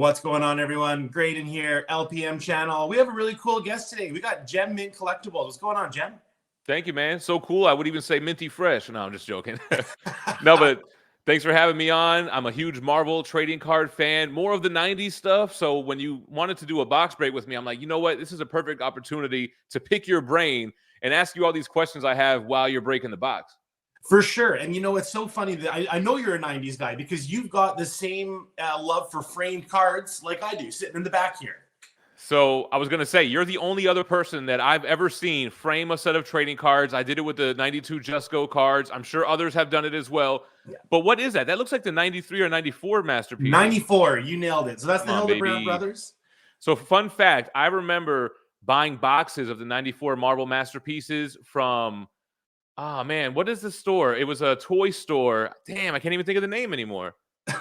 What's going on, everyone? Great in here, LPM channel. We have a really cool guest today. We got GemMint Collectables. What's going on, Gem? Thank you, man. So cool. I would even say minty fresh. No, I'm just joking. No, but thanks for having me on. I'm a huge Marvel trading card fan, more of the 90s stuff. So when you wanted to do a box break with me, I'm like, you know what? This is a perfect opportunity to pick your brain and ask you all these questions I have while you're breaking the box. For sure. And you know, it's so funny that I know you're a 90s guy because you've got the same love for framed cards like I do, sitting in the back here. So I was going to say, you're the only other person that I've ever seen frame a set of trading cards. I did it with the 92 Just Go cards. I'm sure others have done it as well. Yeah. But what is that? That looks like the 93 or 94 masterpiece. 94. You nailed it. So that's the Hildebrand brothers. So fun fact, I remember buying boxes of the 94 Marvel masterpieces from, oh man, what is the store? It was a toy store. Damn, I can't even think of the name anymore. It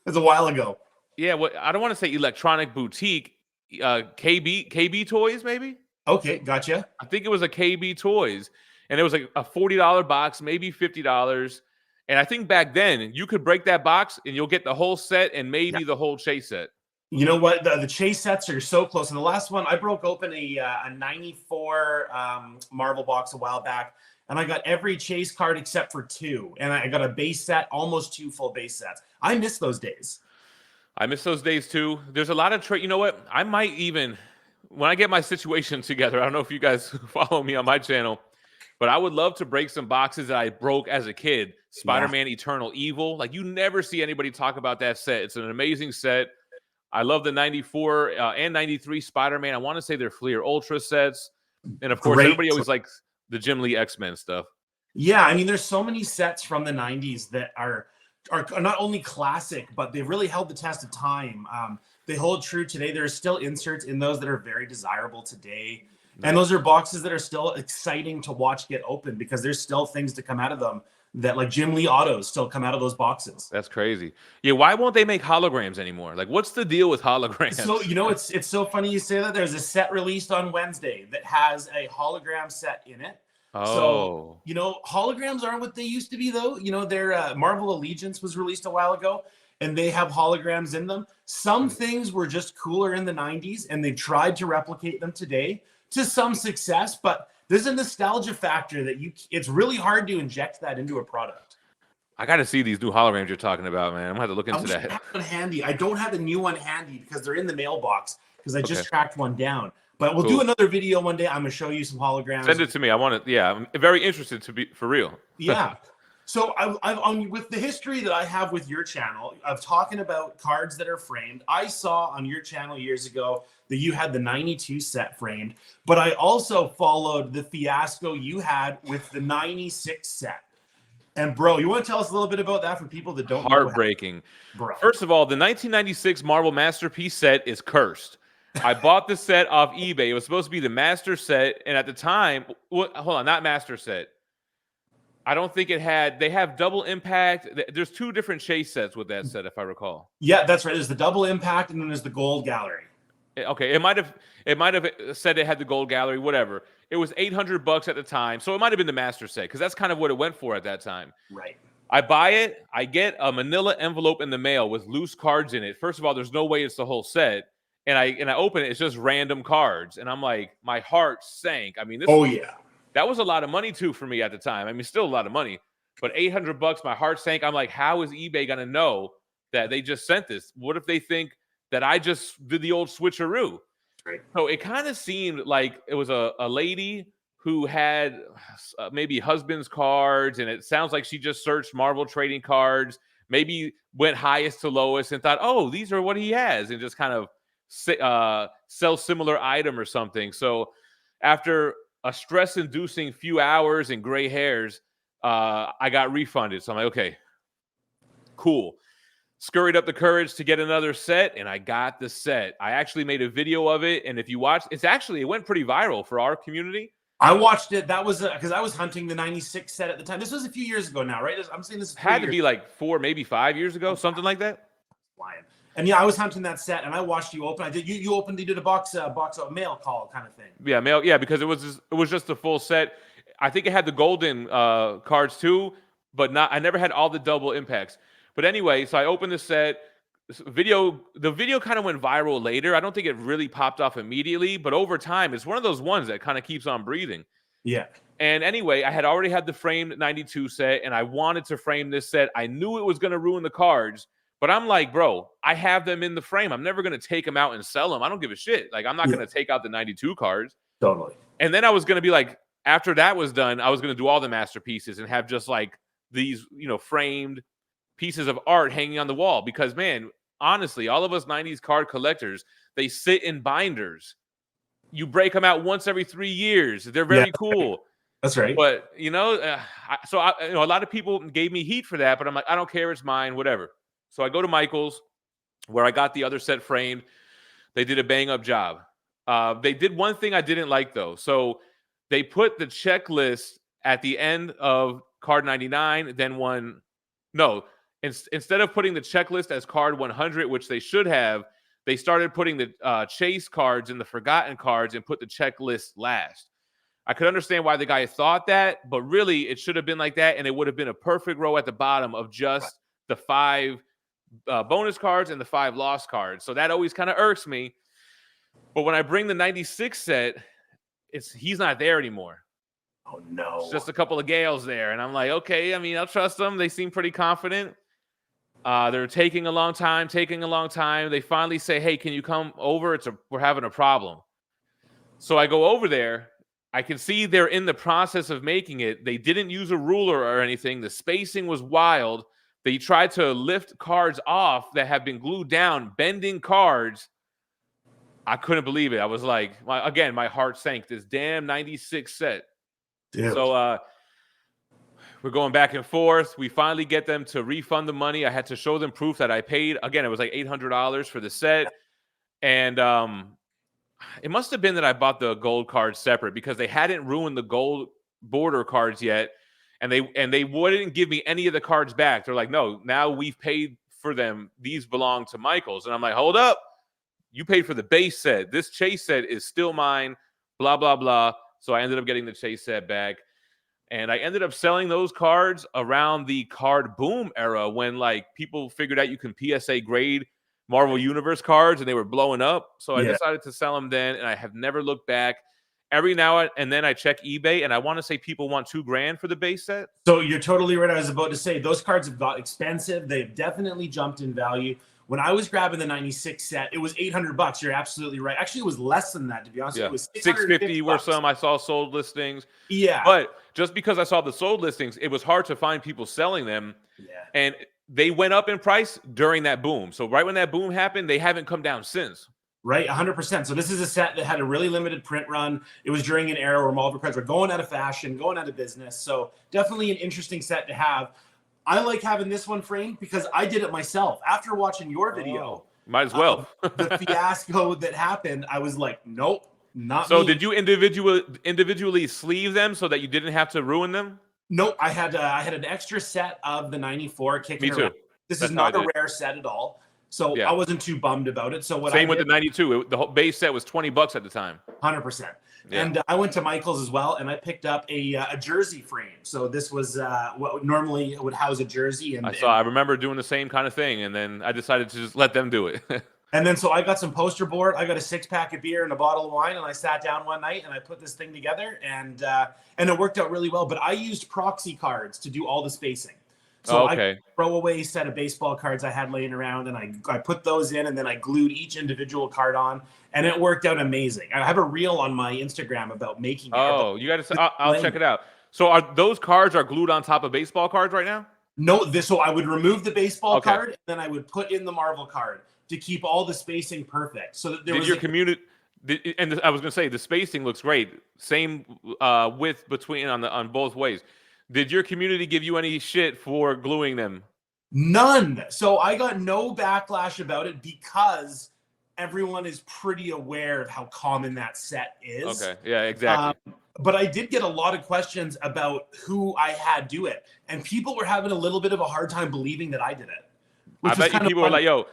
was a while ago. Yeah, I don't want to say Electronic Boutique. KB Toys, maybe. Okay, gotcha. I think it was a KB Toys, and it was like a $40 box, maybe $50. And I think back then you could break that box and you'll get the whole set and maybe the whole chase set. You know what? The chase sets are so close. And the last one, I broke open a 94 Marvel box a while back, and I got every chase card except for 2. And I got a base set, almost 2 full base sets. I miss those days. I miss those days too. There's a lot of you know what? I might even, when I get my situation together, I don't know if you guys follow me on my channel, but I would love to break some boxes that I broke as a kid. Spider-Man Eternal Evil. Like, you never see anybody talk about that set. It's an amazing set. I love the 94 and 93 Spider-Man. I want to say they're Fleer Ultra sets. And of course, everybody always likes the Jim Lee X-Men stuff. Yeah, I mean, there's so many sets from the 90s that are not only classic, but they've really held the test of time. They hold true today. There's still inserts in those that are very desirable today. Nice. And those are boxes that are still exciting to watch get open because there's still things to come out of them that, like, Jim Lee autos still come out of those boxes. That's crazy. Yeah, why won't they make holograms anymore? Like, what's the deal with holograms? So, you know, it's so funny you say that. There's a set released on Wednesday that has a hologram set in it. Oh. So, you know, holograms aren't what they used to be, though. You know, their Marvel Allegiance was released a while ago, and they have holograms in them. Some things were just cooler in the 90s, and they tried to replicate them today to some success. But there's a nostalgia factor that it's really hard to inject that into a product. I got to see these new holograms you're talking about, man. I'm going to have to look into that. I have one handy. I don't have a new one handy because they're in the mailbox because I just tracked one down. But we'll do another video one day. I'm going to show you some holograms. Send it to me. I want it. Yeah, I'm very interested to be for real. Yeah. So with the history that I have with your channel of talking about cards that are framed, I saw on your channel years ago that you had the 92 set framed, but I also followed the fiasco you had with the 96 set. And bro, you want to tell us a little bit about that for people that don't know? Heartbreaking. Bro. First of all, the 1996 Marvel Masterpiece set is cursed. I bought the set off eBay. It was supposed to be the master set, and at the time, hold on, not master set. I don't think it had. They have double impact. There's 2 different chase sets with that set, if I recall. Yeah, that's right. There's the double impact, and then there's the gold gallery. Okay, it might have said it had the gold gallery, whatever. It was $800 at the time, so it might have been the master set because that's kind of what it went for at that time. Right. I buy it. I get a manila envelope in the mail with loose cards in it. First of all, there's no way it's the whole set. And I open it, it's just random cards. And I'm like, my heart sank. I mean, that was a lot of money too for me at the time. I mean, still a lot of money, but $800, my heart sank. I'm like, how is eBay going to know that they just sent this? What if they think that I just did the old switcheroo? Right. So it kind of seemed like it was a lady who had maybe husband's cards. And it sounds like she just searched Marvel trading cards, maybe went highest to lowest and thought, oh, these are what he has. And just kind of sell similar item or something. So after a stress-inducing few hours and gray hairs, I got refunded. So I'm like, okay, cool. Scurried up the courage to get another set, and I got the set. I actually made a video of it, and if you watch, it went pretty viral for our community. I watched it. That was because I was hunting the 96 set at the time. This was a few years ago now, right? I'm saying this had to be like 4, maybe 5 years ago, something like that. Lying. And yeah, I was hunting that set, and I watched you open. I did. You opened. You did a box of mail call kind of thing. Yeah, mail. Yeah, because it was just a full set. I think it had the golden cards too, but not. I never had all the double impacts. But anyway, so I opened the set, the video kind of went viral later. I don't think it really popped off immediately, but over time, it's one of those ones that kind of keeps on breathing. Yeah. And anyway, I had already had the framed 92 set, and I wanted to frame this set. I knew it was going to ruin the cards, but I'm like, bro, I have them in the frame. I'm never going to take them out and sell them. I don't give a shit. Like, I'm not going to take out the 92 cards. Totally. And then I was going to be like, after that was done, I was going to do all the masterpieces and have just like these, framed pieces of art hanging on the wall. Because, man, honestly, all of us 90s card collectors, they sit in binders. You break them out once every 3 years. They're very cool. That's right. But, a lot of people gave me heat for that, but I'm like, I don't care. It's mine, whatever. So I go to Michael's, where I got the other set framed. They did a bang-up job. They did one thing I didn't like, though. So they put the checklist at the end of card 99, then instead of putting the checklist as card 100, which they should have, they started putting the chase cards and the forgotten cards and put the checklist last. I could understand why the guy thought that, but really it should have been like that, and it would have been a perfect row at the bottom of just the 5 bonus cards and the 5 lost cards. So that always kind of irks me. But when I bring the 96 set, he's not there anymore. Oh, no. It's just a couple of Gales there. And I'm like, okay, I'll trust them. They seem pretty confident. They're taking a long time. They finally say, hey, can you come over? We're having a problem. So I go over there. I can see they're in the process of making it. They didn't use a ruler or anything. The spacing was wild. They tried to lift cards off that have been glued down, bending cards. I couldn't believe it. I was like, my heart sank. This damn 96 set. Dude. So we're going back and forth. We finally get them to refund the money. I had to show them proof that I paid. Again, it was like $800 for the set. And it must have been that I bought the gold cards separate because they hadn't ruined the gold border cards yet. And they wouldn't give me any of the cards back. They're like, no, now we've paid for them. These belong to Michael's. And I'm like, hold up. You paid for the base set. This chase set is still mine, blah, blah, blah. So I ended up getting the chase set back. And I ended up selling those cards around the card boom era when like people figured out you can PSA grade Marvel Universe cards and they were blowing up. So I decided to sell them then, and I have never looked back. Every now and then I check eBay, and I want to say people want $2,000 for the base set. So you're totally right. I was about to say those cards have got expensive. They've definitely jumped in value. When I was grabbing the 96 set, it was $800. You're absolutely right. Actually, it was less than that, to be honest. Yeah. It was $650 were some. I saw sold listings. Yeah. But just because I saw the sold listings, it was hard to find people selling them. Yeah. And they went up in price during that boom. So right when that boom happened, they haven't come down since. Right, 100%. So this is a set that had a really limited print run. It was during an era where Marvel cards were going out of fashion, going out of business. So definitely an interesting set to have. I like having this one framed because I did it myself. After watching your video, might as well. The fiasco that happened, I was like, nope, not so me. Did you individually sleeve them so that you didn't have to ruin them? Nope, I had an extra set of the 94 kicking Me too. around. This is not a rare set at all. So I wasn't too bummed about it. So Same with the 92. The whole base set was $20 at the time. 100%. Yeah. And I went to Michael's as well, and I picked up a jersey frame. So this was what normally would house a jersey. And I remember doing the same kind of thing, and then I decided to just let them do it. And then so I got some poster board. I got a 6-pack of beer and a bottle of wine, and I sat down one night and I put this thing together, and it worked out really well. But I used proxy cards to do all the spacing. So I throw away a set of baseball cards I had laying around, and I put those in, and then I glued each individual card on, and it worked out amazing. I have a reel on my Instagram about making it. Oh, you got to. I'll check it out. So are those cards glued on top of baseball cards right now? No, so I would remove the baseball card, and then I would put in the Marvel card to keep all the spacing perfect. So that there was community. And I was going to say the spacing looks great. Same width between on both ways. Did your community give you any shit for gluing them? None. So I got no backlash about it because everyone is pretty aware of how common that set is. Okay. Yeah, exactly. But I did get a lot of questions about who I had do it. And people were having a little bit of a hard time believing that I did it. I bet you people were like, yo,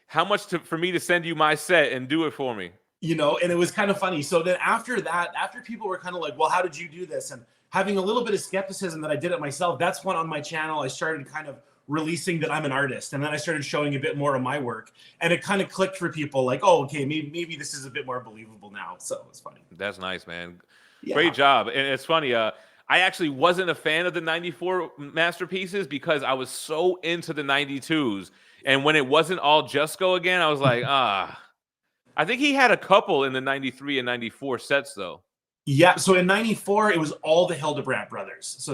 how much for me to send you my set and do it for me? You know, and it was kind of funny. So then after that, after people were kind of like, well, how did you do this? And having a little bit of skepticism that I did it myself, that's when on my channel I started kind of releasing that I'm an artist. And then I started showing a bit more of my work, and it kind of clicked for people like, oh, okay, maybe this is a bit more believable now. So it's funny. That's nice, man. Yeah. Great job. And it's funny. I actually wasn't a fan of the 94 masterpieces because I was so into the 92s. And when it wasn't all Jusko again, I was like, I think he had a couple in the 93 and 94 sets, though. Yeah, so in 94, it was all the Hildebrandt brothers. So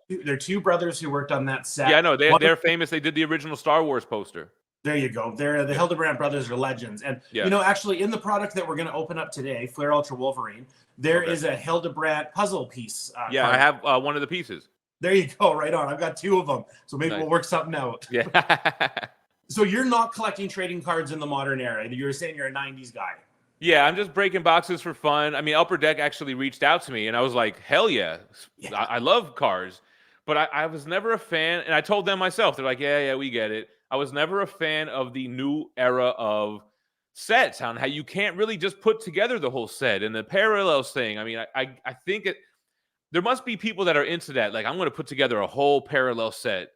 they're two brothers who worked on that set. Yeah, I know. They're famous. They did the original Star Wars poster. There you go. The Hildebrandt brothers are legends. And, actually, in the product that we're going to open up today, Flair Ultra Wolverine, there is a Hildebrandt puzzle piece. Yeah, card. I have one of the pieces. There you go. Right on. I've got two of them. So maybe we'll work something out. Yeah. So you're not collecting trading cards in the modern era. You were saying you're a 90s guy. Yeah, I'm just breaking boxes for fun. I mean, Upper Deck actually reached out to me, and I was like, hell yeah. I love cars. But I was never a fan, and I told them myself. They're like, yeah, we get it. I was never a fan of the new era of sets, on how you can't really just put together the whole set and the parallels thing. I mean, I think there must be people that are into that. Like, I'm going to put together a whole parallel set.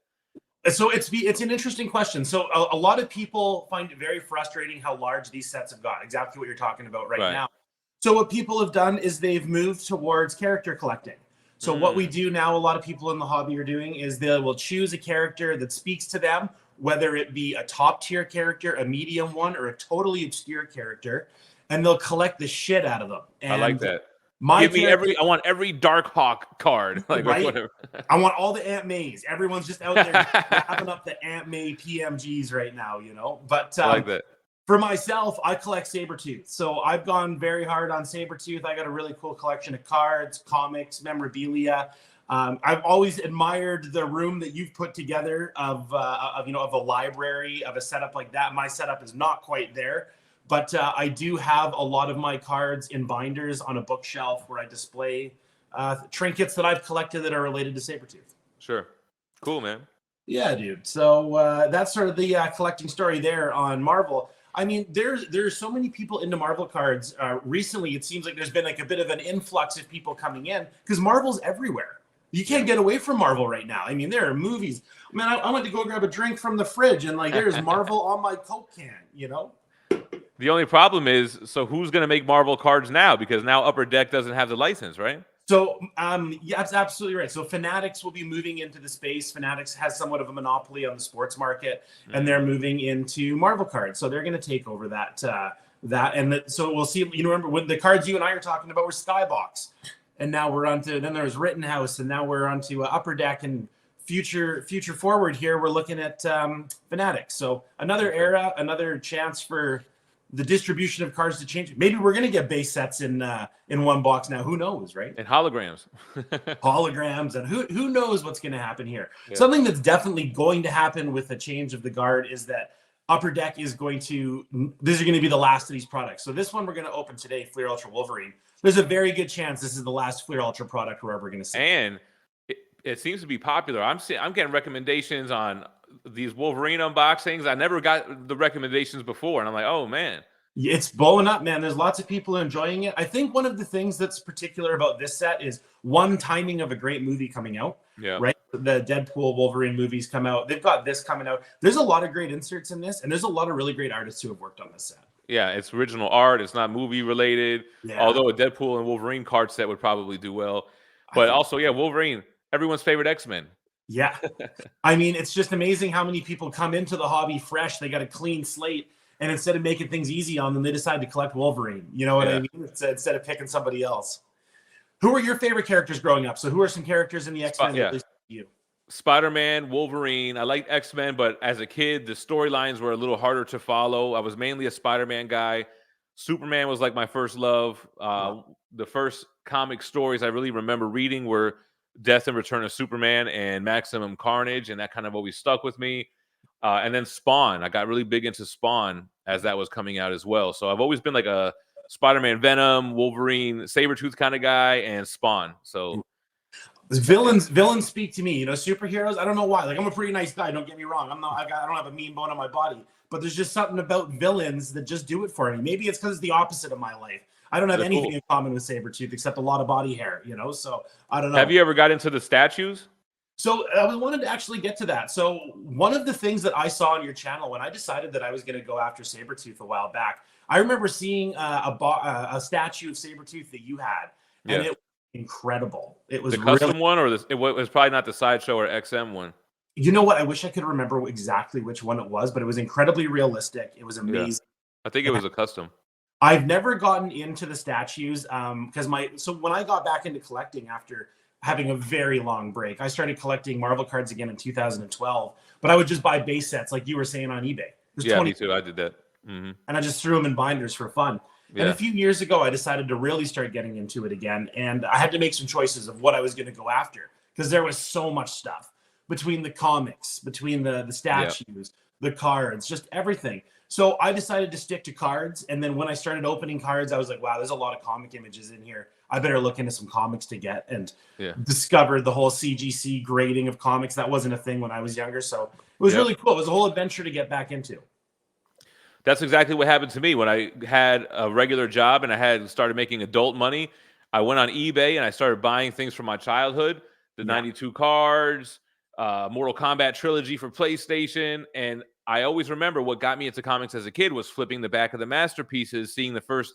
So it's an interesting question. So a lot of people find it very frustrating how large these sets have got. Exactly what you're talking about right now. So what people have done is they've moved towards character collecting. So what we do now, a lot of people in the hobby are doing, is they will choose a character that speaks to them, whether it be a top tier character, a medium one, or a totally obscure character, and they'll collect the shit out of them. And I like that. I want every Darkhawk card, like whatever. I want all the Aunt Mays. Everyone's just out there grabbing up the Aunt May PMGs right now, But I like that. For myself, I collect Sabretooth. So I've gone very hard on Sabretooth. I got a really cool collection of cards, comics, memorabilia. I've always admired the room that you've put together of a library, of a setup like that. My setup is not quite there. But I do have a lot of my cards in binders on a bookshelf where I display trinkets that I've collected that are related to Sabretooth. Sure. Cool, man. Yeah, dude. So that's sort of the collecting story there on Marvel. I mean, there's so many people into Marvel cards. Recently, it seems like there's been like a bit of an influx of people coming in because Marvel's everywhere. You can't get away from Marvel right now. I mean, there are movies. Man, I went to go grab a drink from the fridge and like there's Marvel on my Coke can, The only problem is, so who's going to make Marvel cards now? Because now Upper Deck doesn't have the license, right? So, yeah, that's absolutely right. So Fanatics will be moving into the space. Fanatics has somewhat of a monopoly on the sports market, and they're moving into Marvel cards. So they're going to take over that. So we'll see. Remember when the cards you and I are talking about were Skybox, and now we're on to, then there was Rittenhouse, and now we're on to Upper Deck, and future forward here, we're looking at Fanatics. So another era, another chance for the distribution of cards to change. Maybe we're going to get base sets in one box now. Who knows, right? And holograms. Holograms, and who knows what's going to happen here. Yeah. Something that's definitely going to happen with the change of the guard is that Upper Deck is going to, these are going to be the last of these products. So this one we're going to open today, Flair Ultra Wolverine. There's a very good chance this is the last Flair Ultra product we're ever going to see. And it seems to be popular. I'm getting recommendations on these Wolverine unboxings. I never got the recommendations before, and I'm like, oh man, it's blowing up, man. There's lots of people enjoying it. I think one of the things that's particular about this set is one, timing of a great movie coming out. Yeah, right. The Deadpool Wolverine movies come out. They've got this coming out. There's a lot of great inserts in this, and there's a lot of really great artists who have worked on this set. Yeah, it's original art. It's not movie related. Yeah. Although a Deadpool and Wolverine card set would probably do well, but also, yeah, Wolverine, everyone's favorite X-Men. Yeah. I mean, it's just amazing how many people come into the hobby fresh. They got a clean slate. And instead of making things easy on them, they decide to collect Wolverine. You know what I mean? Instead of picking somebody else. Who are your favorite characters growing up? So who are some characters in the X-Men that at you? Spider-Man, Wolverine. I liked X-Men, but as a kid, the storylines were a little harder to follow. I was mainly a Spider-Man guy. Superman was like my first love. The first comic stories I really remember reading were Death and Return of Superman and Maximum Carnage, and that kind of always stuck with me. And then Spawn. I got really big into Spawn as that was coming out as well. So I've always been like a Spider-Man, Venom, Wolverine, Sabretooth kind of guy, and Spawn. So villains speak to me. Superheroes, I don't know why. Like, I'm a pretty nice guy, don't get me wrong. I don't have a mean bone on my body. But there's just something about villains that just do it for me. Maybe it's because it's the opposite of my life. I don't have anything in common with Sabretooth except a lot of body hair, so I don't know. Have you ever got into the statues? So I wanted to actually get to that. So one of the things that I saw on your channel when I decided that I was going to go after Sabretooth a while back, I remember seeing a statue of Sabretooth that you had, and Yeah. it was incredible. It The was really, custom one, or it was probably not the sideshow or XM one. you know what? I wish I could remember exactly which one it was, but it was incredibly realistic. It was Yeah. amazing. I think it was a custom. I've never gotten into the statues because so when I got back into collecting after having a very long break, I started collecting Marvel cards again in 2012. But I would just buy base sets like you were saying on eBay. There's Yeah, 20, me too. I did that. Hmm. and I just threw them in binders for fun. And a Yeah. few years ago, I decided to really start getting into it again, and I had to make some choices of what I was going to go after because there was so much stuff between the comics, between the Yeah. statues, the cards, just everything. So I decided to stick to cards. And then when I started opening cards, I was like, wow, there's a lot of comic images in here. I better look into some comics to get, and Yeah. discovered the whole CGC grading of comics. That wasn't a thing when I was younger. So it was Yep. really cool. It was a whole adventure to get back into. That's exactly what happened to me when I had a regular job and I had started making adult money. I went on eBay and I started buying things from my childhood, the Yeah. 92 cards, Mortal Kombat trilogy for PlayStation. And I always remember what got me into comics as a kid was flipping the back of the masterpieces, seeing the first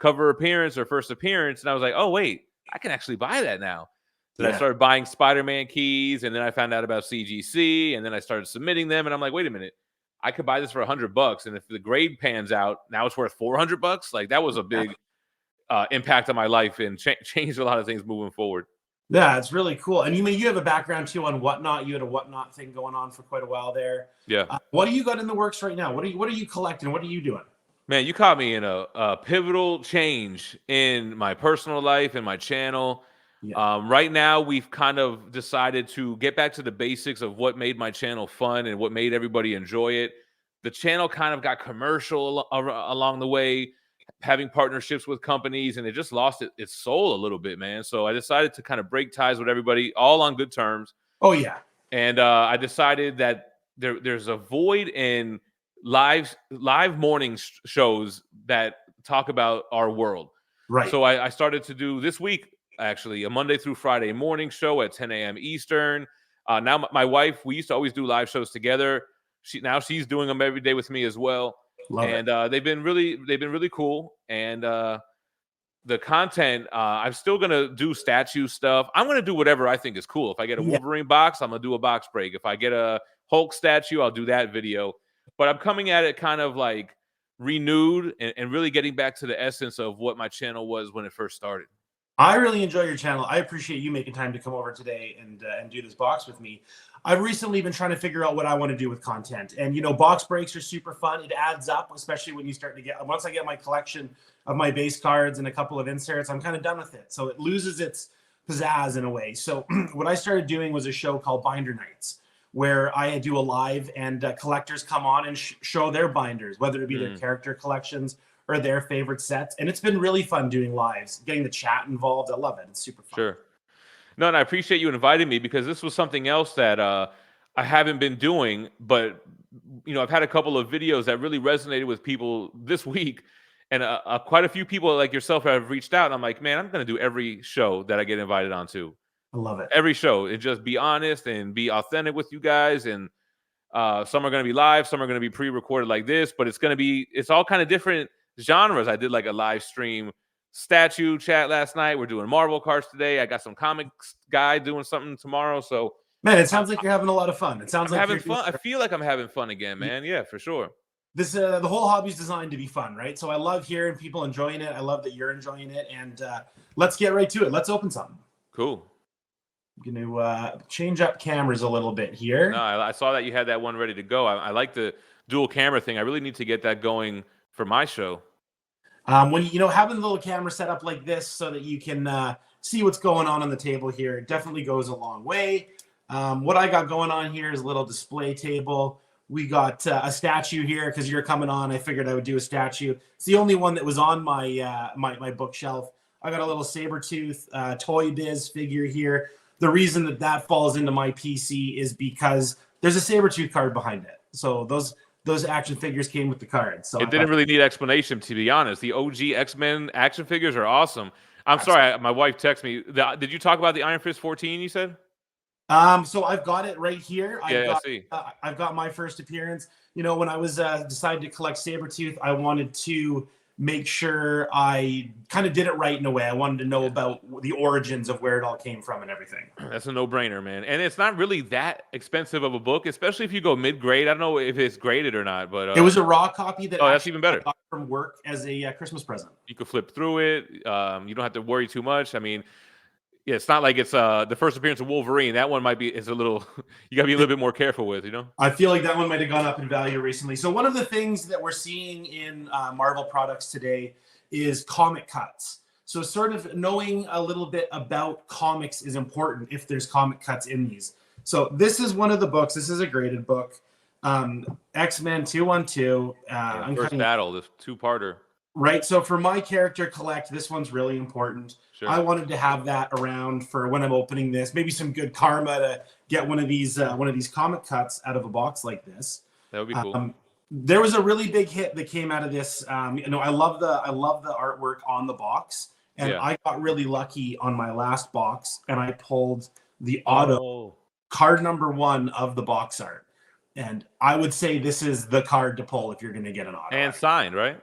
cover appearance or first appearance. And I was like, oh, wait, I can actually buy that now. Then I Yeah. started buying Spider-Man keys, and then I found out about CGC, and then I started submitting them. And I'm like, wait a minute, I could buy this for $100, and if the grade pans out, now it's worth $400. Like that was a big impact on my life and changed a lot of things moving forward. Yeah, it's really cool. And you have a background too on Whatnot. You had a Whatnot thing going on for quite a while there. Yeah, What do you got in the works right now? What are you collecting? What are you doing? man, you caught me in a pivotal change in my personal life and my channel. Yeah. Right now, we've kind of decided to get back to the basics of what made my channel fun and what made everybody enjoy it. The channel kind of got commercial along the way, having partnerships with companies, and it just lost its soul a little bit, man. So I decided to kind of break ties with everybody, all on good terms. Oh yeah. And I decided that there's a void in live morning shows that talk about our world. Right. So I started to do this week, actually, a Monday through Friday morning show at 10 a.m. Eastern. Now my wife, we used to always do live shows together. She's doing them every day with me as well. Love And it. they've been really cool. And the content, I'm still gonna do statue stuff. I'm gonna do whatever I think is cool. If I get a Yeah. Wolverine box, I'm gonna do a box break. If I get a Hulk statue, I'll do that video. But I'm coming at it kind of like renewed and really getting back to the essence of what my channel was when it first started. I really enjoy your channel. I appreciate you making time to come over today and do this box with me. I've recently been trying to figure out what I want to do with content, and box breaks are super fun. It adds up, especially when you start to get once I get my collection of my base cards and a couple of inserts, I'm kind of done with it. So it loses its pizzazz in a way. So what I started doing was a show called Binder Nights, where I do a live and collectors come on and show their binders, whether it be their character collections or their favorite sets. And it's been really fun doing lives, getting the chat involved. I love it. It's super fun. Sure. No, and I appreciate you inviting me because this was something else that I haven't been doing, but I've had a couple of videos that really resonated with people this week, and quite a few people like yourself have reached out. And I'm like, man, I'm going to do every show that I get invited onto. I love it. Every show, and just be honest and be authentic with you guys. And some are going to be live, some are going to be pre-recorded like this, but it's all kind of different genres. I did like a live stream statue chat last night. We're doing Marvel cards today. I got some comics guy doing something tomorrow. So man, it sounds like you're having a lot of fun. It sounds I'm like having fun. I feel like I'm having fun again, man. Yeah, for sure. This the whole hobby's designed to be fun, right? So I love hearing people enjoying it. I love that you're enjoying it, and let's get right to it. Let's open something. Cool. I'm gonna change up cameras a little bit here. No, I saw that you had that one ready to go. I like the dual camera thing. I really need to get that going for my show. When having a little camera set up like this so that you can see what's going on the table here, it definitely goes a long way. What I got going on here is a little display table. We got a statue here because you're coming on. I figured I would do a statue. It's the only one that was on my my bookshelf. I got a little Sabretooth Toy Biz figure here. The reason that falls into my PC is because there's a Sabretooth card behind it. So those action figures came with the cards. So it didn't really need explanation, to be honest. The OG X-Men action figures are awesome. I'm sorry, my wife texted me. Did you talk about the Iron Fist 14, you said? So I've got it right here. Yeah, see. I've got my first appearance. You know, when I was decided to collect Sabretooth, I wanted to make sure I kind of did it right in a way. I wanted to know about the origins of where it all came from and everything. That's a no-brainer, man. And it's not really that expensive of a book, especially if you go mid-grade. I don't know if it's graded or not, but It was a raw copy that that's even better. I got from work as a Christmas present. You could flip through it. You don't have to worry too much. I mean, yeah, it's not like it's the first appearance of Wolverine. That one is a little you gotta be a little bit more careful with, you know? I feel like that one might have gone up in value recently. So one of the things that we're seeing in Marvel products today is comic cuts. So sort of knowing a little bit about comics is important if there's comic cuts in these. So this is one of the books. This is a graded book. X-Men 212. First battle, this two-parter. Right. So for my character collect, this one's really important. Sure. I wanted to have that around for when I'm opening this. Maybe some good karma to get one of these comic cuts out of a box like this. That would be cool. There was a really big hit that came out of this. You know, I love the artwork on the box, and I got really lucky on my last box, and I pulled the auto card number 1 of the box art. And I would say this is the card to pull if you're going to get an auto. And signed, right?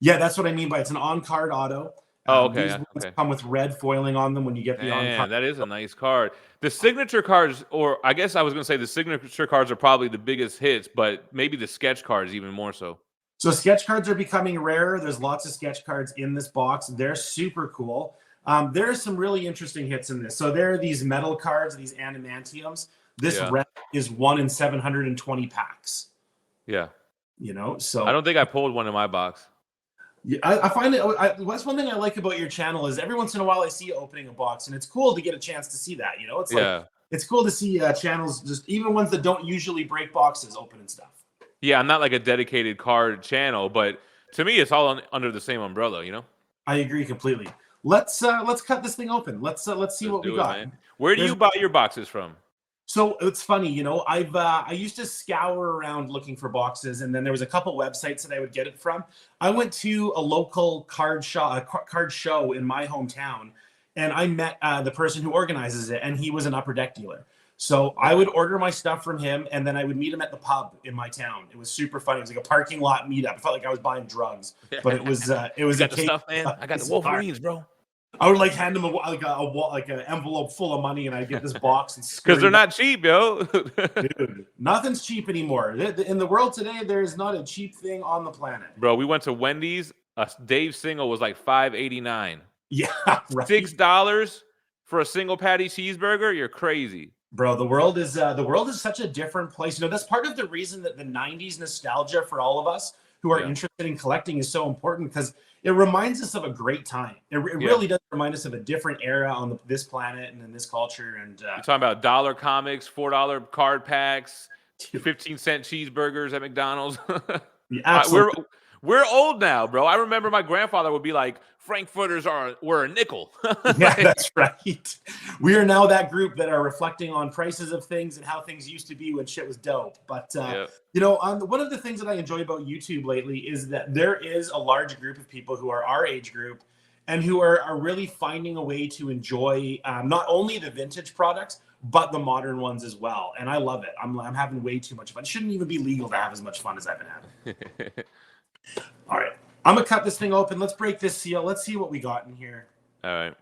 Yeah, that's what I mean by it's an on-card auto. Okay. These come with red foiling on them when you get the on-card. That is a nice card. The signature cards, or I guess I was going to say the signature cards are probably the biggest hits, but maybe the sketch cards even more so. So sketch cards are becoming rarer. There's lots of sketch cards in this box. They're super cool. There are some really interesting hits in this. So there are these metal cards, these animantiums. This red is 1 in 720 packs. Yeah. You know, so I don't think I pulled one in my box. Yeah, I find it. that's one thing I like about your channel is every once in a while I see you opening a box, and it's cool to get a chance to see that. You know, it's like it's cool to see channels, just even ones that don't usually break boxes, opening stuff. Yeah, I'm not like a dedicated card channel, but to me, it's all under the same umbrella. You know. I agree completely. Let's cut this thing open. Let's see what we got. Where do you buy your boxes from? So it's funny, you know, I used to scour around looking for boxes, and then there was a couple websites that I would get it from. I went to a local card show in my hometown, and I met the person who organizes it, and he was an Upper Deck dealer. So I would order my stuff from him, and then I would meet him at the pub in my town. It was super funny. It was like a parking lot meetup. I felt like I was buying drugs, but it was you got the stuff, man. I got the Wolverines, bro. I would like hand them an envelope full of money, and I'd get this box because they're not cheap, yo. Dude, nothing's cheap anymore. In the world today, there is not a cheap thing on the planet. Bro, we went to Wendy's. A Dave single was like $5.89. Yeah, right. $6 for a single patty cheeseburger. You're crazy, bro. The world is such a different place. You know, that's part of the reason that the '90s nostalgia for all of us who are interested in collecting is so important, because it reminds us of a great time. It really does remind us of a different era on this planet and in this culture. And you're talking about dollar comics, $4 card packs, 15-cent cheeseburgers at McDonald's. Yeah, absolutely. We're old now, bro. I remember my grandfather would be like, Frankfurters were a nickel. Yeah, that's right. We are now that group that are reflecting on prices of things and how things used to be when shit was dope. But, you know, one of the things that I enjoy about YouTube lately is that there is a large group of people who are our age group and who are really finding a way to enjoy not only the vintage products, but the modern ones as well. And I love it. I'm having way too much fun. It shouldn't even be legal to have as much fun as I've been having. All right. I'm going to cut this thing open. Let's break this seal. Let's see what we got in here. All right.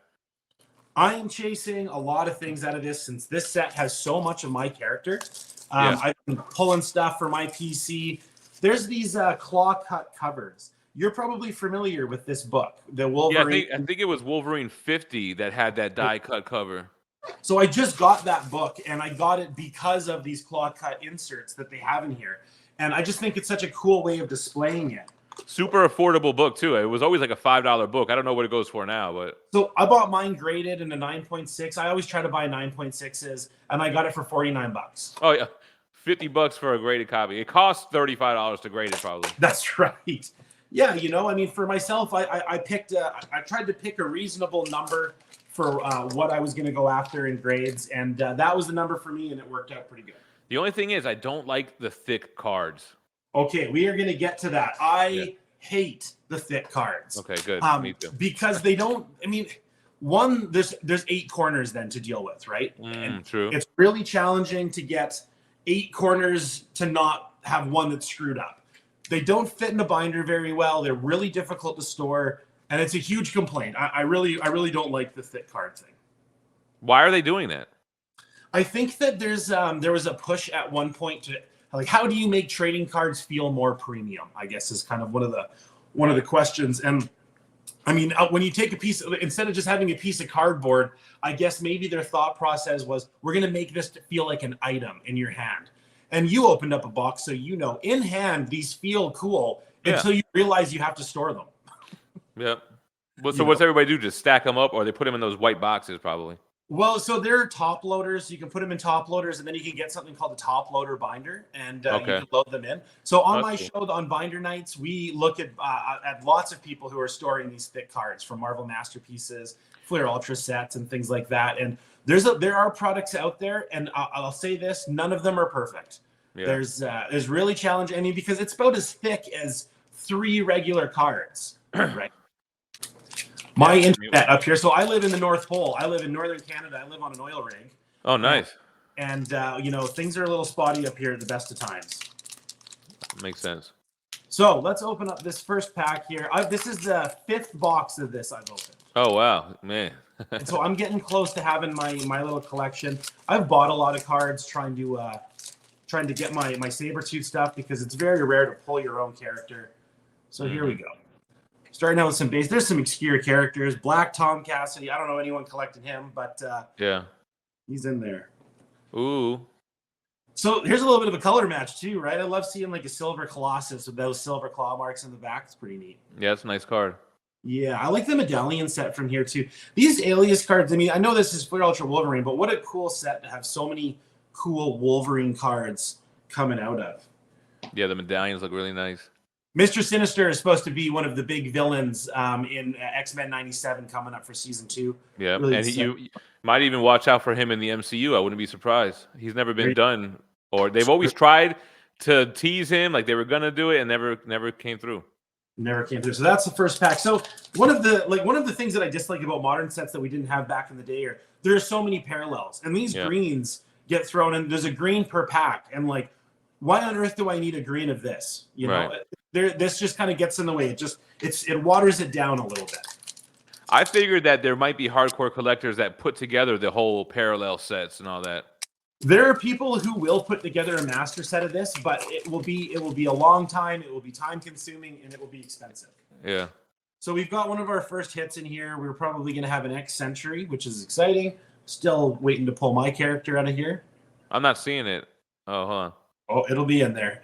I am chasing a lot of things out of this since this set has so much of my character. I've been pulling stuff for my PC. There's these claw cut covers. You're probably familiar with this book, the Wolverine. Yeah, I think it was Wolverine 50 that had that die cut cover. So I just got that book, and I got it because of these claw cut inserts that they have in here. And I just think it's such a cool way of displaying it. Super affordable book too. It was always like a $5 book. I don't know what it goes for now, but so I bought mine graded in a 9.6. I always try to buy 9.6s, and I got it for $49. Oh yeah, $50 for a graded copy. It costs $35 to grade it, probably. That's right. Yeah, you know, I mean, for myself, I picked. I tried to pick a reasonable number for what I was going to go after in grades, and that was the number for me, and it worked out pretty good. The only thing is, I don't like the thick cards. Okay, we are going to get to that. I hate the thick cards. Okay, good. Me too. Because they don't, I mean, one, there's 8 corners then to deal with, right? And True. it's really challenging to get 8 corners to not have one that's screwed up. They don't fit in a binder very well. They're really difficult to store, and it's a huge complaint. I really don't like the thick card thing. Why are they doing that? I think that there was a push at one point to, like, how do you make trading cards feel more premium, I guess, is kind of one of the questions. And I mean, when you take instead of just having a piece of cardboard, I guess maybe their thought process was, we're going to make this to feel like an item in your hand. And you opened up a box, so in hand, these feel cool until you realize you have to store them. Yep. Well, so what's everybody do? Just stack them up, or they put them in those white boxes, probably? Well, so they're top loaders. You can put them in top loaders, and then you can get something called a top loader binder, and you can load them in. So on my show, on Binder Nights, we look at lots of people who are storing these thick cards from Marvel Masterpieces, Flair Ultra sets, and things like that. And there are products out there, and I'll say this: none of them are perfect. Yeah. There's really challenging. I mean, because it's about as thick as 3 regular cards, right? My internet up here. So I live in the North Pole. I live in Northern Canada. I live on an oil rig. Oh, nice. And things are a little spotty up here at the best of times. Makes sense. So let's open up this first pack here. This is the 5th box of this I've opened. Oh, wow, man. And so I'm getting close to having my little collection. I've bought a lot of cards trying to get my Sabretooth stuff, because it's very rare to pull your own character. So here we go. Starting out with some base. There's some obscure characters. Black Tom Cassidy. I don't know anyone collecting him, but he's in there. Ooh. So here's a little bit of a color match too, right? I love seeing like a silver Colossus with those silver claw marks in the back. It's pretty neat. Yeah, it's a nice card. Yeah, I like the medallion set from here too. These Alias cards, I mean, I know this is Flair Ultra Wolverine, but what a cool set to have so many cool Wolverine cards coming out of. Yeah, the medallions look really nice. Mr. Sinister is supposed to be one of the big villains in X-Men 97 coming up for season 2. Yeah, really, and you might even watch out for him in the MCU. I wouldn't be surprised. He's never been done, or they've always tried to tease him like they were gonna do it, and never came through. Never came through. So that's the first pack. So one of the things that I dislike about modern sets that we didn't have back in the day are there are so many parallels, and these greens get thrown in. There's a green per pack, and like, why on earth do I need a green of this? You know. Right. This just kind of gets in the way. It waters it down a little bit. I figured that there might be hardcore collectors that put together the whole parallel sets and all that. There are people who will put together a master set of this, but it will be a long time. It will be time consuming, and it will be expensive. Yeah. So we've got one of our first hits in here. We're probably going to have an X Sentry, which is exciting. Still waiting to pull my character out of here. I'm not seeing it. Oh, hold on. Oh, it'll be in there.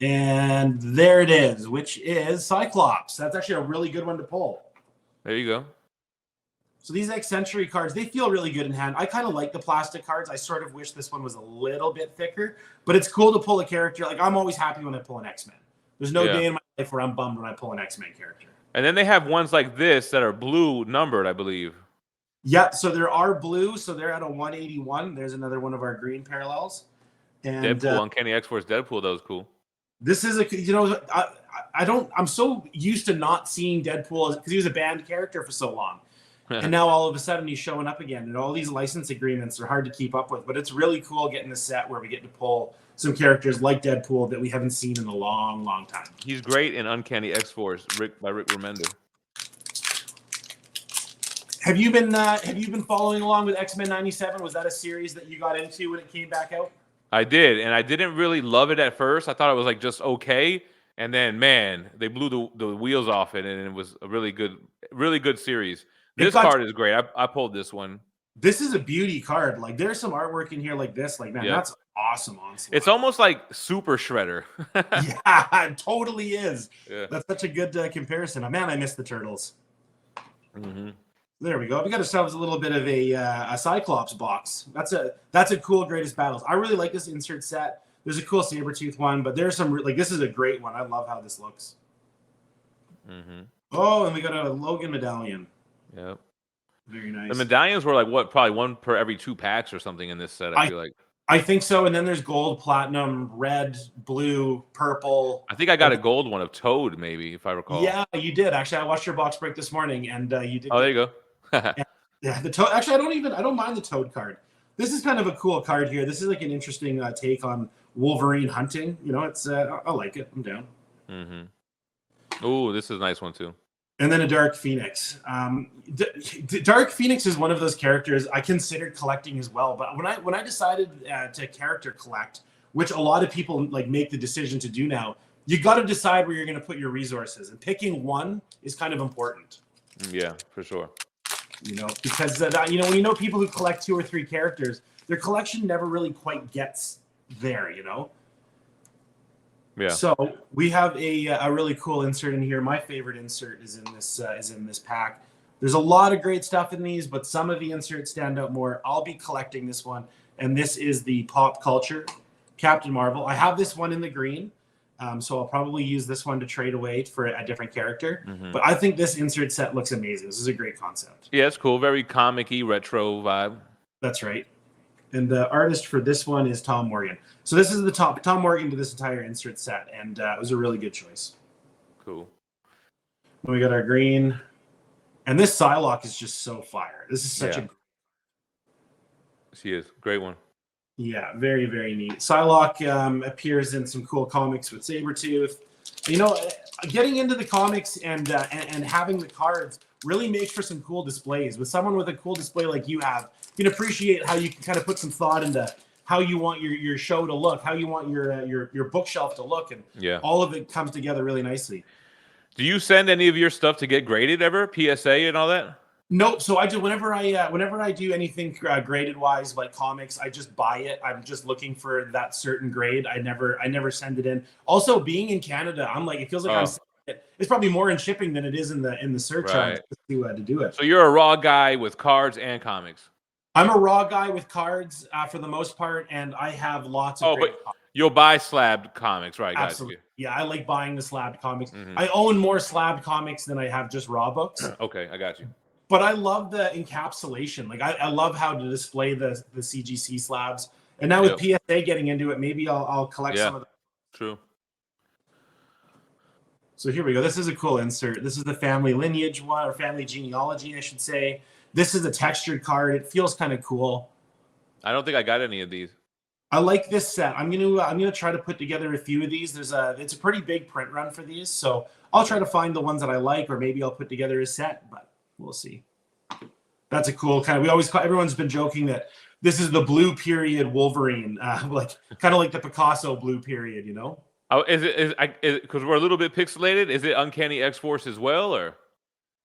And there it is, which is Cyclops. That's actually a really good one to pull. There you go. So these X Sentry cards, they feel really good in hand. I kind of like the plastic cards. I sort of wish this one was a little bit thicker, but it's cool to pull a character. Like, I'm always happy when I pull an X-Men. There's no day in my life where I'm bummed when I pull an X-Men character. And then they have ones like this that are blue numbered, I believe. Yeah, so there are blue, so they're at a 181. There's another one of our green parallels. And Deadpool, Uncanny X-Force Deadpool, that was cool. This is I'm so used to not seeing Deadpool because he was a banned character for so long. And now all of a sudden he's showing up again, and all these license agreements are hard to keep up with. But it's really cool getting the set where we get to pull some characters like Deadpool that we haven't seen in a long, long time. He's great in Uncanny X-Force, by Rick Remender. Have you been following along with X-Men 97? Was that a series that you got into when it came back out? I did, and I didn't really love it at first. I thought it was like just okay, and then man, they blew the wheels off it, and it was a really good series. This card is great. I pulled this one. This is a beauty card. Like, there's some artwork in here like this. Like, man, that's awesome. Onslaught. It's almost like Super Shredder. Yeah, it totally is. Yeah. That's such a good comparison. Man, I miss the Turtles. Mm-hmm. There we go. We got ourselves a little bit of a Cyclops box. That's a cool Greatest Battles. I really like this insert set. There's a cool Sabretooth one, but there's some this is a great one. I love how this looks. Mm-hmm. Oh, and we got a Logan medallion. Yep. Very nice. The medallions were like what? Probably one per every 2 packs or something in this set. I feel like. I think so. And then there's gold, platinum, red, blue, purple. I think I got a gold one of Toad, maybe, if I recall. Yeah, you did. Actually, I watched your box break this morning, and you did. Oh, there you go. Yeah, the Toad. Actually, I don't mind the Toad card. This is kind of a cool card here. This is like an interesting take on Wolverine hunting. You know, it's I like it. I'm down. Oh, this is a nice one too. And then a Dark Phoenix. Dark Phoenix is one of those characters I considered collecting as well. But when I decided to character collect, which a lot of people like make the decision to do now, you got to decide where you're going to put your resources, and picking one is kind of important. Yeah, for sure. You know, because when you know people who collect 2 or 3 characters, their collection never really quite gets there. You know. Yeah. So we have a really cool insert in here. My favorite insert is in this pack. There's a lot of great stuff in these, but some of the inserts stand out more. I'll be collecting this one, and this is the Pop Culture Captain Marvel. I have this one in the green, so I'll probably use this one to trade away for a different character. But I think this insert set looks amazing. This is a great concept. Yeah, it's cool. Very comic-y, retro vibe. That's right. And the artist for this one is Tom Morgan. So this is the Tom Morgan to this entire insert set, and it was a really good choice. Cool. Then we got our green. And this Psylocke is just so fire. This is such a... She is. Great one. Yeah, very, very neat. Psylocke appears in some cool comics with Sabretooth. You know, getting into the comics and having the cards really makes for some cool displays. With someone with a cool display like you have, you can appreciate how you can kind of put some thought into how you want your show to look, how you want your bookshelf to look, and all of it comes together really nicely. Do you send any of your stuff to get graded ever? PSA and all that? Nope. So I do whenever I do anything graded wise, like comics, I just buy it. I'm just looking for that certain grade. I never send it in. Also, being in Canada, I'm like, it feels like it's probably more in shipping than it is in the surcharge to do it. So you're a raw guy with cards and comics. I'm a raw guy with cards for the most part, and I have lots of. But you'll buy slabbed comics, right? Absolutely. Yeah, I like buying the slabbed comics. I own more slabbed comics than I have just raw books. Okay, I got you. But I love the encapsulation. Like I love how to display the CGC slabs. And now with PSA getting into it, maybe I'll collect some of them. True. So here we go. This is a cool insert. This is the family lineage one, or family genealogy, I should say. This is a textured card. It feels kind of cool. I don't think I got any of these. I like this set. I'm gonna try to put together a few of these. It's a pretty big print run for these, so I'll try to find the ones that I like, or maybe I'll put together a set, but we'll see. That's a cool kind of. Everyone's been joking that this is the blue period Wolverine, like kind of like the Picasso blue period, you know? Oh, is it because we're a little bit pixelated? Is it Uncanny X-Force as well, or?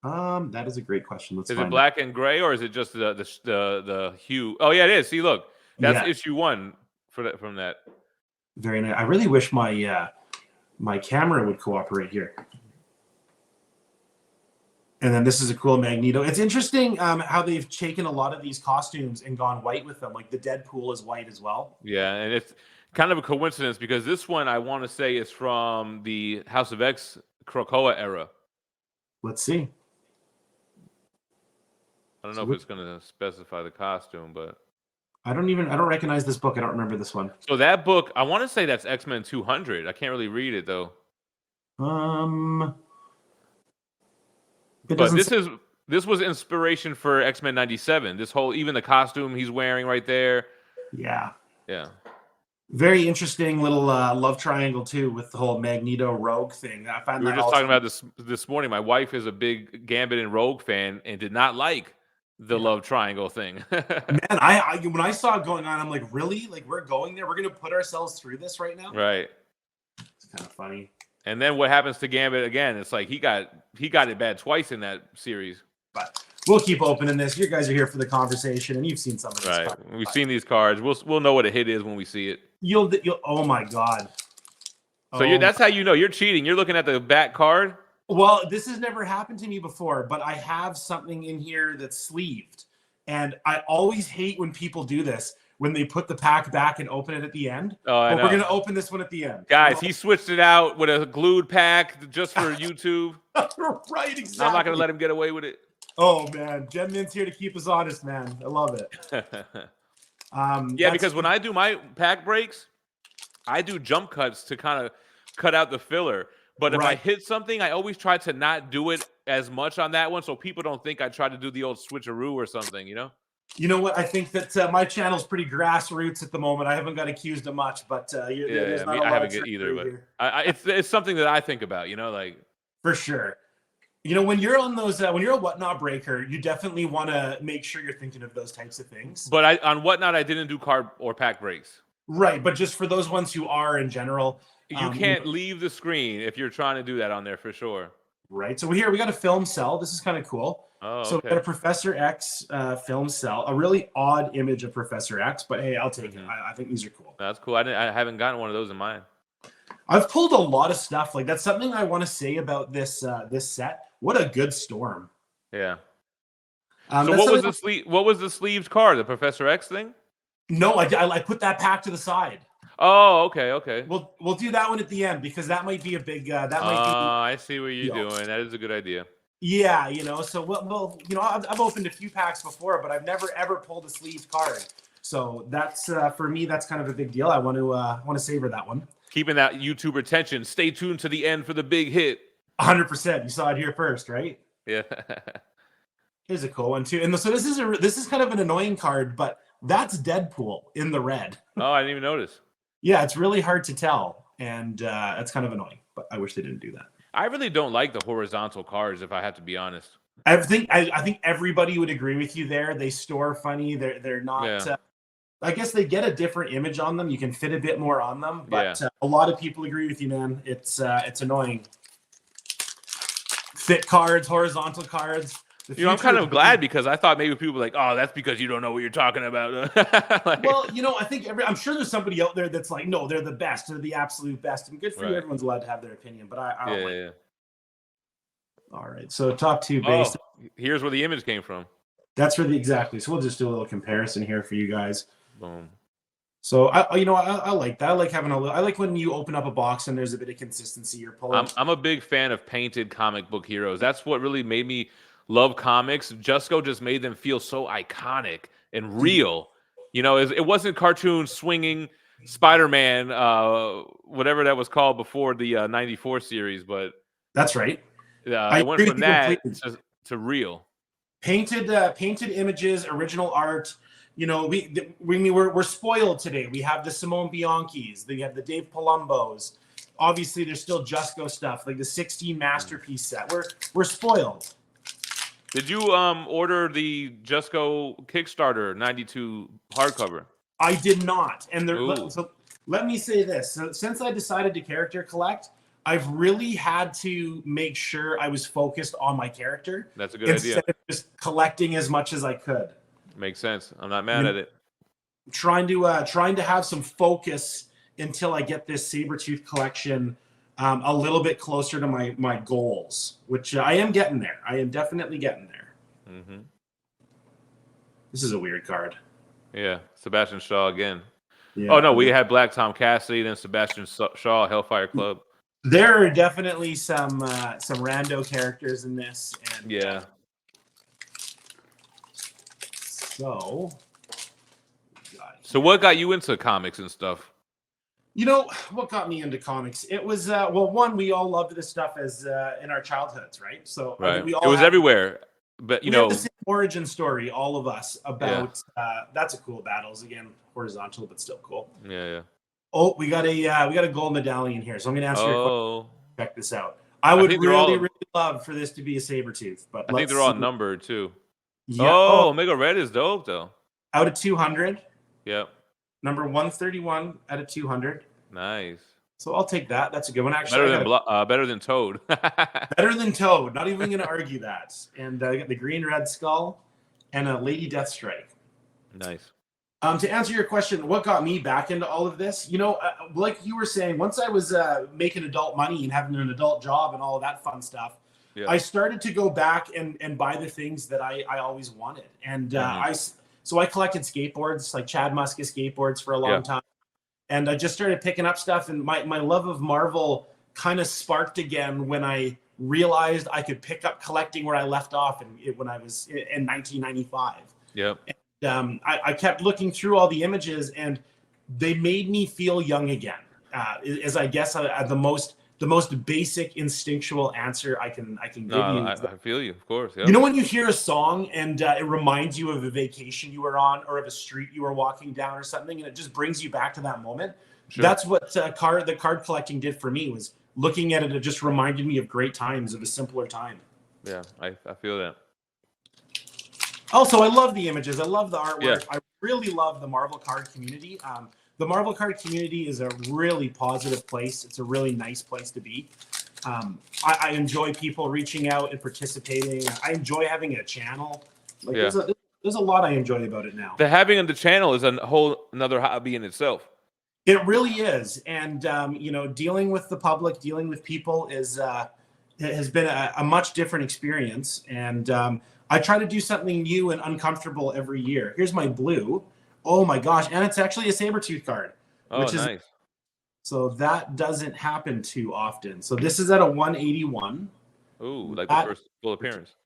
That is a great question. Is it black and gray, or is it just the hue? Oh yeah, it is. See, look, that's issue 1 from that. Very nice. I really wish my my camera would cooperate here. And then this is a cool Magneto. It's interesting how they've taken a lot of these costumes and gone white with them. Like the Deadpool is white as well. Yeah, and it's kind of a coincidence because this one I want to say is from the House of X Krakoa era. Let's see. I don't know if it's going to specify the costume, but I don't recognize this book. I don't remember this one. So that book, I want to say that's X-Men 200. I can't really read it though. But this was inspiration for X-Men 97. This whole, even the costume he's wearing right there. Yeah. Yeah. Very interesting little love triangle too with the whole Magneto Rogue thing. I find we were just talking about this morning. My wife is a big Gambit and Rogue fan and did not like the love triangle thing. Man, I when I saw it going on, I'm like, really? Like we're going there? We're gonna put ourselves through this right now? Right. It's kind of funny. And then what happens to Gambit again? It's like he got it bad twice in that series. But we'll keep opening this. You guys are here for the conversation, and you've seen some of this. Right. We've seen these cards. We'll know what a hit is when we see it. You'll oh my god. So that's how you know you're cheating. You're looking at the back card. Well, this has never happened to me before, but I have something in here that's sleeved. And I always hate when people do this, when they put the pack back and open it at the end. Oh, I know. We're going to open this one at the end. Guys, he switched it out with a glued pack just for YouTube. Right, exactly. I'm not going to let him get away with it. Oh, man. GemMint's here to keep us honest, man. I love it. Yeah, because when I do my pack breaks, I do jump cuts to kind of cut out the filler. But if I hit something, I always try to not do it as much on that one, so people don't think I try to do the old switcheroo or something, you know? You know what? I think that my channel's pretty grassroots at the moment. I haven't got accused of much, but there's not a lot I haven't of get either, but here. it's something that I think about, you know, like For sure. You know, when you're on those, when you're a whatnot breaker, you definitely want to make sure you're thinking of those types of things. But on whatnot, I didn't do card or pack breaks. Right, but just for those ones who are in general, you can't leave the screen if you're trying to do that on there for sure. Right. So here we got a film cell. This is kind of cool. Oh, so we got a Professor X film cell, a really odd image of Professor X, but hey, I'll take it. I think these are cool. That's cool. I haven't gotten one of those in mine. I've pulled a lot of stuff. Like that's something I want to say about this this set. What a good storm. Yeah. So what was the sleeves card? The Professor X thing? No, I put that pack to the side. Oh, okay. We'll do that one at the end because that might be a big. That might be. I see what you're doing. That is a good idea. Yeah, you know. So well, you know, I've opened a few packs before, but I've never ever pulled a sleeved card. So that's for me. That's kind of a big deal. I want to savor that one. Keeping that YouTube retention. Stay tuned to the end for the big hit. 100%. You saw it here first, right? Yeah. Here's a cool one too. And so this is kind of an annoying card, but that's Deadpool in the red. Oh, I didn't even notice. Yeah, it's really hard to tell, and it's kind of annoying. But I wish they didn't do that. I really don't like the horizontal cards, if I have to be honest. I think everybody would agree with you there. They store funny. They're not. Yeah. I guess they get a different image on them. You can fit a bit more on them, but a lot of people agree with you, man. It's annoying. Thick cards, horizontal cards. You know, I'm kind of glad because I thought maybe people were like, "Oh, that's because you don't know what you're talking about." Like, well, you know, I think I'm sure there's somebody out there that's like, "No, they're the best. They're the absolute best." And good for you. Everyone's allowed to have their opinion, but I don't like it. All right, so top two base. Here's where the image came from. That's where exactly. So we'll just do a little comparison here for you guys. Boom. So I like that. I like having I like when you open up a box and there's a bit of consistency. You're pulling. I'm a big fan of painted comic book heroes. That's what really made me love comics. Jusko just made them feel so iconic and real. You know, it wasn't cartoon swinging Spider-Man, whatever that was called before the '94 series, but that's right. I went from that to real. Painted images, original art. You know, we're spoiled today. We have the Simone Bianchis, we have the Dave Palombos. Obviously, there's still Jusko stuff, like the 16 masterpiece set. We're spoiled. Did you order the Jusko Kickstarter 92 hardcover? I did not. And so let me say this. So since I decided to character collect, I've really had to make sure I was focused on my character. That's a good idea. Instead of just collecting as much as I could. Makes sense. I'm not mad at it. Trying to have some focus until I get this Sabretooth collection a little bit closer to my goals, which I am getting there. I am definitely getting there. Mm-hmm. This is a weird card. Yeah, Sebastian Shaw again. Yeah. Oh no, we had Black Tom Cassidy, then Sebastian Shaw, Hellfire Club. There are definitely some rando characters in this, and yeah. So what got you into comics and stuff? You know, what got me into comics? It was, well, one, we all loved this stuff as in our childhoods, right? So right. We all it was everywhere. But, you know. We had the same origin story, all of us, about, that's a cool battles. Again, horizontal, but still cool. Yeah. Oh, we got a gold medallion here. So I'm going to answer your question. Check this out. I would really love for this to be a Sabretooth. But I think they're all numbered, too. Yeah. Oh, Omega Red is dope, though. Out of 200. Yep. Number 131 out of 200. Nice. So I'll take that. That's a good one. Actually, better than Toad. Better than Toad. Not even going to argue that. And I got the Green Red Skull and a Lady Deathstrike. Nice. To answer your question, what got me back into all of this? You know, like you were saying, once I was making adult money and having an adult job and all of that fun stuff, I started to go back and buy the things that I always wanted. And I collected skateboards, like Chad Muska skateboards for a long time. And I just started picking up stuff. And my love of Marvel kind of sparked again when I realized I could pick up collecting where I left off when I was in 1995. Yep. I kept looking through all the images, and they made me feel young again. Is I guess the most basic instinctual answer I can give No, you. I feel you, of course. You Yep. know when you hear a song and it reminds you of a vacation you were on, or of a street you were walking down, or something, and it just brings you back to that moment. Sure. That's what the card collecting did for me. Was looking at it, it just reminded me of great times, of a simpler time. Yeah, I feel that. Also, I love the images. I love the artwork. Yeah. I really love the Marvel card community. The Marvel card community is a really positive place. It's a really nice place to be. I enjoy people reaching out and participating. I enjoy having a channel. Like Yeah. there's a lot I enjoy about it now. The having on the channel is a whole another hobby in itself. It really is. And you know, dealing with the public, dealing with people has been a much different experience. And I try to do something new and uncomfortable every year. Here's my blue. Oh my gosh. And it's actually a Sabretooth card. Oh, which is nice. So that doesn't happen too often. So this is at a 181. Ooh, like the first full appearance.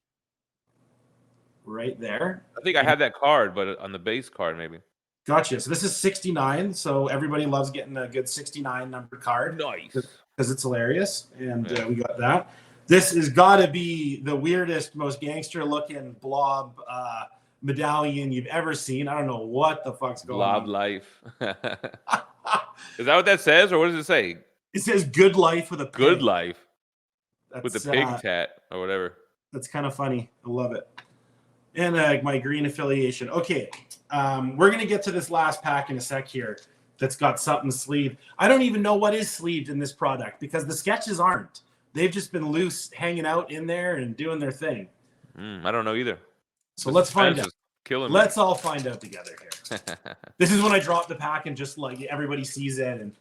Right there. I think I had that card, but on the base card, maybe. Gotcha. So this is 69. So everybody loves getting a good 69 numbered card. Nice. Because it's hilarious. And we got that. This has got to be the weirdest, most gangster looking blob medallion you've ever seen. I don't know what the fuck's going Blob on. life. Is that what that says, or what does it say? It says good life with a pig. Good life. That's, with the pig tat or whatever. That's kind of funny. I love it. And my green affiliation. Okay. We're going to get to this last pack in a sec here that's got something sleeved. I don't even know what is sleeved in this product because the sketches aren't. They've just been loose, hanging out in there and doing their thing. I don't know either. So let's find out. Let's all find out together here. This is when I drop the pack and just like everybody sees it. And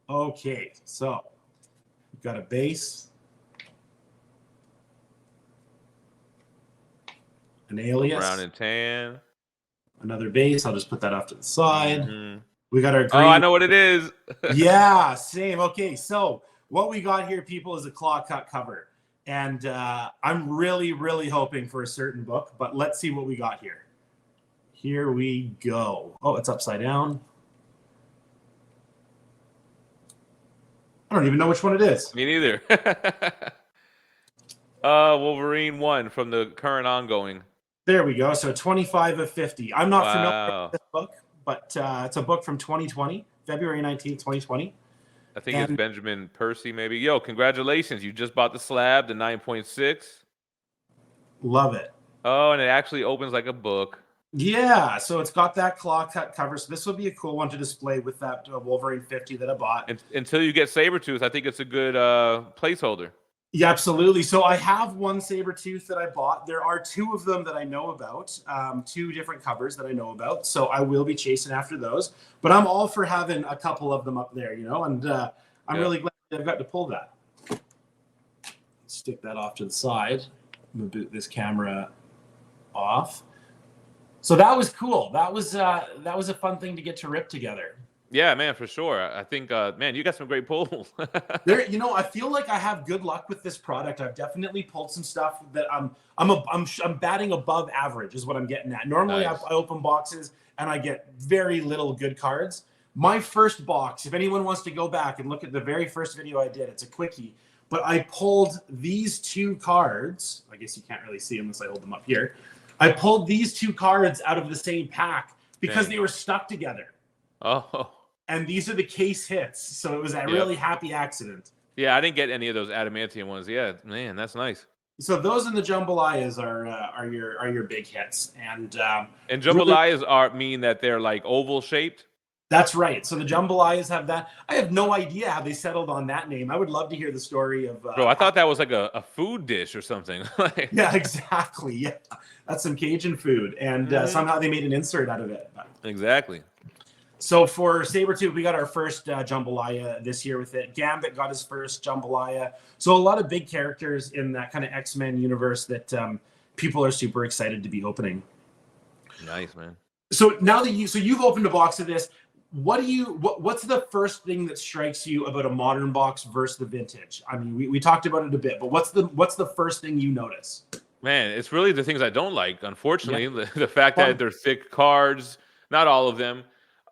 okay, so we've got a base, an alias, brown and tan, another base. I'll just put that off to the side. We got our green. Oh, I know what it is. Yeah, same. Okay, so what we got here, people, is a claw cut cover. And I'm really, really hoping for a certain book, but let's see what we got here. Here we go. Oh, it's upside down. I don't even know which one it is. Me neither. Wolverine 1 from the current ongoing. There we go. So 25 of 50. I'm not familiar with this book, but it's a book from 2020, February 19th, 2020. I think it's Benjamin Percy, maybe. Yo, congratulations. You just bought the slab, the 9.6. Love it. Oh, and it actually opens like a book. Yeah, so it's got that claw cut cover. So this would be a cool one to display with that Wolverine 50 that I bought. Until you get Sabretooth, I think it's a good placeholder. Yeah, absolutely. So I have one Sabretooth that I bought. There are two of them that I know about, two different covers that I know about. So I will be chasing after those. But I'm all for having a couple of them up there, you know, and I'm really glad I've got to pull that. Stick that off to the side. I'm going to boot this camera off. So that was cool. That was a fun thing to get to rip together. Yeah, man, for sure. I think, man, you got some great pulls. There, you know, I feel like I have good luck with this product. I've definitely pulled some stuff that I'm batting above average is what I'm getting at. Normally, nice. I open boxes and I get very little good cards. My first box, if anyone wants to go back and look at the very first video I did, it's a quickie. But I pulled these two cards. I guess you can't really see them unless I hold them up here. I pulled these two cards out of the same pack because they were stuck together. Oh. And these are the case hits. So it was a really happy accident. Yeah, I didn't get any of those adamantium ones. Yeah, man, that's nice. So those and the jambalayas are your big hits. And jambalayas mean that they're like oval shaped? That's right. So the jambalayas have that. I have no idea how they settled on that name. I would love to hear the story of Bro, I thought that was like a food dish or something. Yeah, exactly. Yeah. That's some Cajun food. And somehow they made an insert out of it. Exactly. So for Sabretooth, we got our first jambalaya this year with it. Gambit got his first jambalaya. So a lot of big characters in that kind of X-Men universe that people are super excited to be opening. Nice, man. So now that you've opened a box of this, what's the first thing that strikes you about a modern box versus the vintage? I mean, we talked about it a bit, but what's the first thing you notice? Man, it's really the things I don't like, Yeah. unfortunately. The fact that Fun. they're thick cards, not all of them.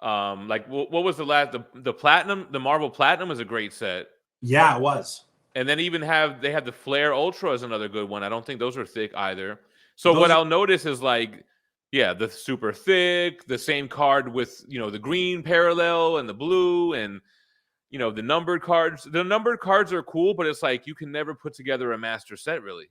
Like what was the last the platinum, the Marvel Platinum is a great set. Yeah, it was. And then even they have the Flare Ultra is another good one. I don't think those are thick either. So what Those are, I'll notice is like, yeah, the super thick, the same card with, you know, the green parallel and the blue and, you know, the numbered cards. The numbered cards are cool, but it's like you can never put together a master set really.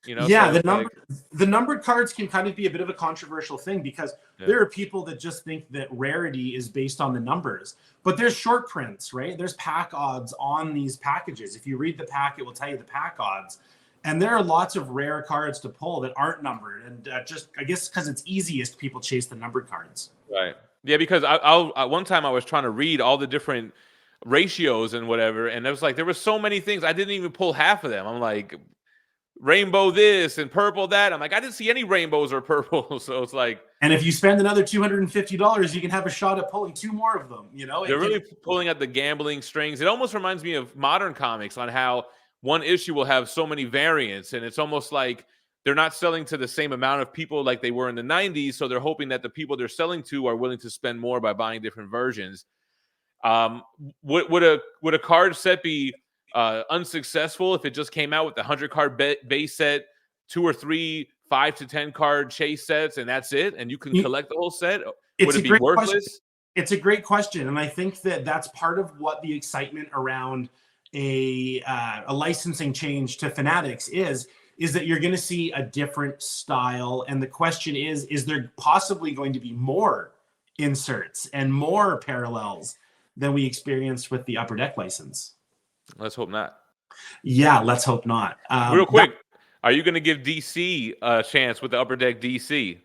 You know, yeah, so it's like, the numbered cards can kind of be a bit of a controversial thing because yeah. there are people that just think that rarity is based on the numbers. But there's short prints, right? There's pack odds on these packages. If you read the pack, it will tell you the pack odds. And there are lots of rare cards to pull that aren't numbered. And just, I guess, because it's easiest, people chase the numbered cards. Right. Yeah, because one time I was trying to read all the different ratios and whatever, and it was like there were so many things I didn't even pull half of them. I'm like, rainbow this and purple that. I'm like, I didn't see any rainbows or purple. So it's like And if you spend another $250, you can have a shot at pulling 2 more of them. You know, they're really pulling out the gambling strings. It almost reminds me of modern comics on how one issue will have so many variants, and it's almost like they're not selling to the same amount of people like they were in the 90s. So they're hoping that the people they're selling to are willing to spend more by buying different versions. Would a card set be unsuccessful if it just came out with the 100-card base set, 2 or 3 5 to 10 card chase sets, and that's it, and you can collect the whole set? Would it be worthless? Question. It's a great question, and I think that that's part of what the excitement around a licensing change to Fanatics is that you're going to see a different style, and the question is there possibly going to be more inserts and more parallels than we experienced with the Upper Deck license? Let's hope not. Yeah, let's hope not. Real quick, are you going to give DC a chance with the Upper Deck DC?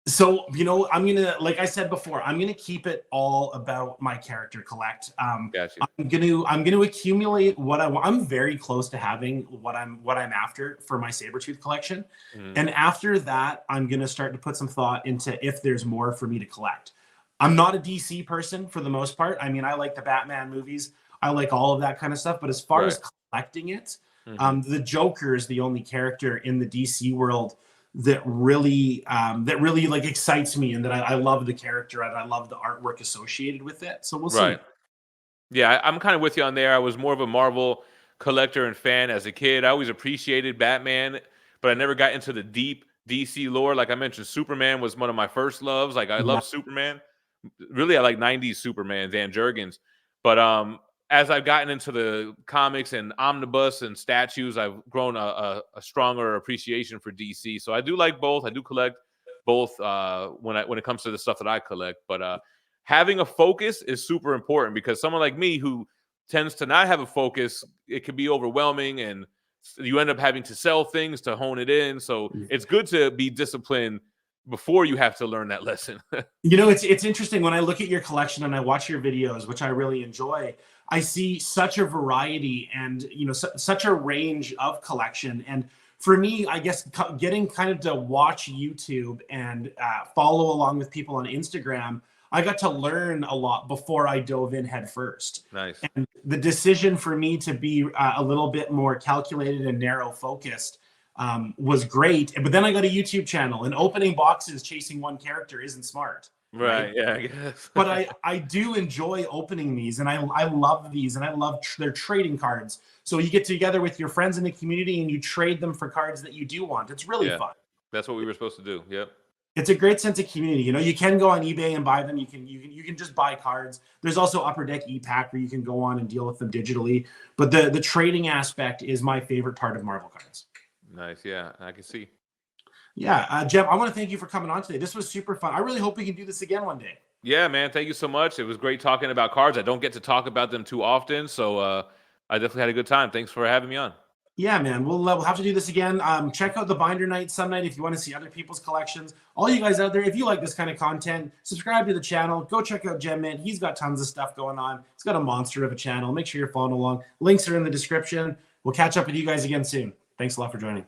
So, you know, I'm gonna, like I said before, I'm gonna keep it all about my character collect. Gotcha. I'm gonna accumulate what I want. I'm very close to having what I'm after for my Sabretooth collection. Mhm. And after that, I'm gonna start to put some thought into if there's more for me to collect. I'm not a DC person for the most part. I mean, I like the Batman movies. I like all of that kind of stuff. But as far as collecting it, the Joker is the only character in the DC world that really like excites me, and that I love the character and I love the artwork associated with it. So we'll see. Right. Yeah, I'm kind of with you on there. I was more of a Marvel collector and fan as a kid. I always appreciated Batman, but I never got into the deep DC lore. Like I mentioned, Superman was one of my first loves. Like I love Superman. Really, I like 90s Superman, Dan Jurgens. But as I've gotten into the comics and omnibus and statues, I've grown a stronger appreciation for DC. So I do like both. I do collect both when it comes to the stuff that I collect. But having a focus is super important, because someone like me who tends to not have a focus, it can be overwhelming, and you end up having to sell things to hone it in. So it's good to be disciplined before you have to learn that lesson. You know, it's interesting when I look at your collection and I watch your videos, which I really enjoy. I see such a variety and, you know, such a range of collection. And for me, I guess getting kind of to watch YouTube and follow along with people on Instagram, I got to learn a lot before I dove in head first. Nice. And the decision for me to be a little bit more calculated and narrow focused was great. But then I got a YouTube channel, and opening boxes chasing one character isn't smart. Right. Yeah, I guess. But I do enjoy opening these, and I love these, and I love their trading cards. So you get together with your friends in the community and you trade them for cards that you do want. It's really fun. That's what we were supposed to do. Yep. It's a great sense of community. You know, you can go on eBay and buy them. You can just buy cards. There's also Upper Deck ePack where you can go on and deal with them digitally. But the trading aspect is my favorite part of Marvel cards. Nice. Yeah, I can see. Yeah, Jem, I want to thank you for coming on today. This was super fun. I really hope we can do this again one day. Yeah, man. Thank you so much. It was great talking about cards. I don't get to talk about them too often, so I definitely had a good time. Thanks for having me on. Yeah, man. We'll have to do this again. Check out the Binder Night some night if you want to see other people's collections. All you guys out there, if you like this kind of content, subscribe to the channel. Go check out GemMint. He's got tons of stuff going on. He's got a monster of a channel. Make sure you're following along. Links are in the description. We'll catch up with you guys again soon. Thanks a lot for joining.